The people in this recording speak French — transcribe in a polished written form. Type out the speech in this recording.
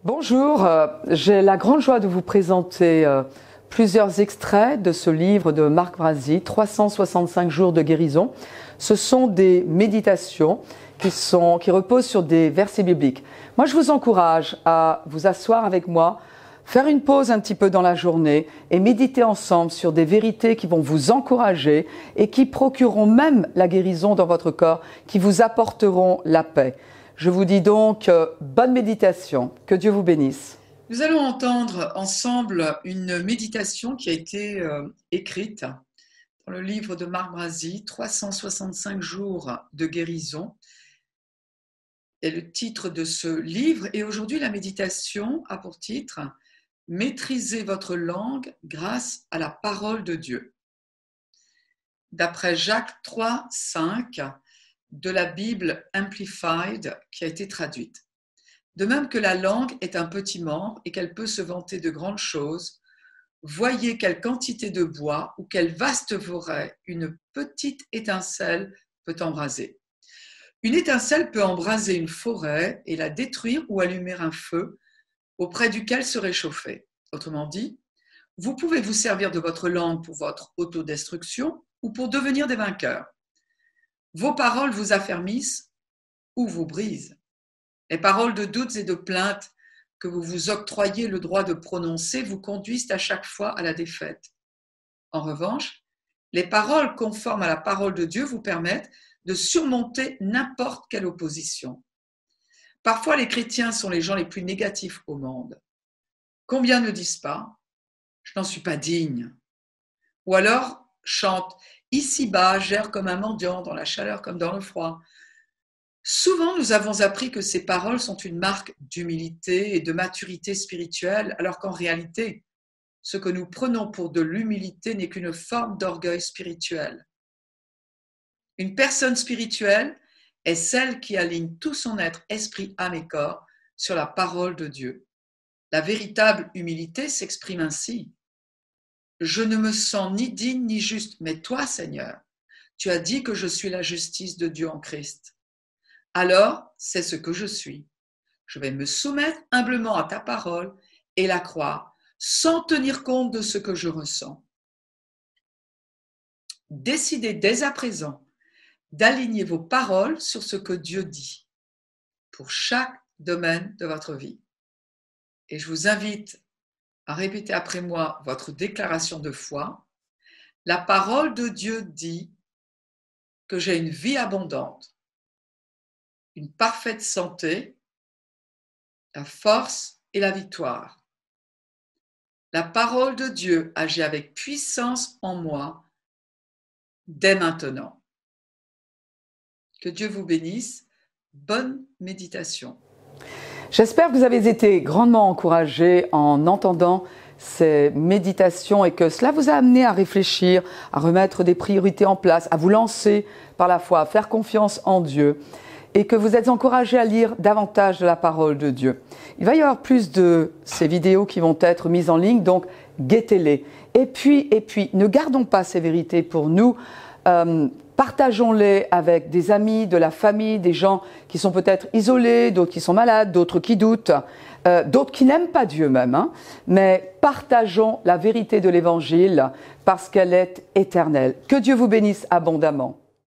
Bonjour, j'ai la grande joie de vous présenter plusieurs extraits de ce livre de Marc Brazzi, 365 jours de guérison. Ce sont des méditations qui reposent sur des versets bibliques. Moi, je vous encourage à vous asseoir avec moi, faire une pause un petit peu dans la journée et méditer ensemble sur des vérités qui vont vous encourager et qui procureront même la guérison dans votre corps, qui vous apporteront la paix. Je vous dis donc bonne méditation, que Dieu vous bénisse. Nous allons entendre ensemble une méditation qui a été écrite dans le livre de Marc Brazzi, 365 jours de guérison, est le titre de ce livre. Et aujourd'hui, la méditation a pour titre « Maîtrisez votre langue grâce à la parole de Dieu ». D'après Jacques 3, 5, de la Bible Amplified qui a été traduite. De même que la langue est un petit membre et qu'elle peut se vanter de grandes choses, voyez quelle quantité de bois ou quelle vaste forêt une petite étincelle peut embraser. Une étincelle peut embraser une forêt et la détruire ou allumer un feu auprès duquel se réchauffer. Autrement dit, vous pouvez vous servir de votre langue pour votre autodestruction ou pour devenir des vainqueurs. Vos paroles vous affermissent ou vous brisent. Les paroles de doutes et de plaintes que vous vous octroyez le droit de prononcer vous conduisent à chaque fois à la défaite. En revanche, les paroles conformes à la parole de Dieu vous permettent de surmonter n'importe quelle opposition. Parfois, les chrétiens sont les gens les plus négatifs au monde. Combien ne disent pas « je n'en suis pas digne » ou alors chantent « ici-bas, j'erre comme un mendiant, dans la chaleur comme dans le froid ». Souvent, nous avons appris que ces paroles sont une marque d'humilité et de maturité spirituelle, alors qu'en réalité, ce que nous prenons pour de l'humilité n'est qu'une forme d'orgueil spirituel. Une personne spirituelle est celle qui aligne tout son être, esprit, âme et corps sur la parole de Dieu. La véritable humilité s'exprime ainsi. Je ne me sens ni digne ni juste, mais toi, Seigneur, tu as dit que je suis la justice de Dieu en Christ. Alors, c'est ce que je suis. Je vais me soumettre humblement à ta parole et la croire, sans tenir compte de ce que je ressens. Décidez dès à présent d'aligner vos paroles sur ce que Dieu dit pour chaque domaine de votre vie. Et je vous invite à répéter après moi votre déclaration de foi. La parole de Dieu dit que j'ai une vie abondante, une parfaite santé, la force et la victoire. La parole de Dieu agit avec puissance en moi dès maintenant. Que Dieu vous bénisse. Bonne méditation. J'espère que vous avez été grandement encouragés en entendant ces méditations et que cela vous a amené à réfléchir, à remettre des priorités en place, à vous lancer par la foi, à faire confiance en Dieu et que vous êtes encouragés à lire davantage de la parole de Dieu. Il va y avoir plus de ces vidéos qui vont être mises en ligne, donc guettez-les. Et puis, ne gardons pas ces vérités pour nous. Partageons-les avec des amis, de la famille, des gens qui sont peut-être isolés, d'autres qui sont malades, d'autres qui doutent, d'autres qui n'aiment pas Dieu même. Mais partageons la vérité de l'Évangile parce qu'elle est éternelle. Que Dieu vous bénisse abondamment.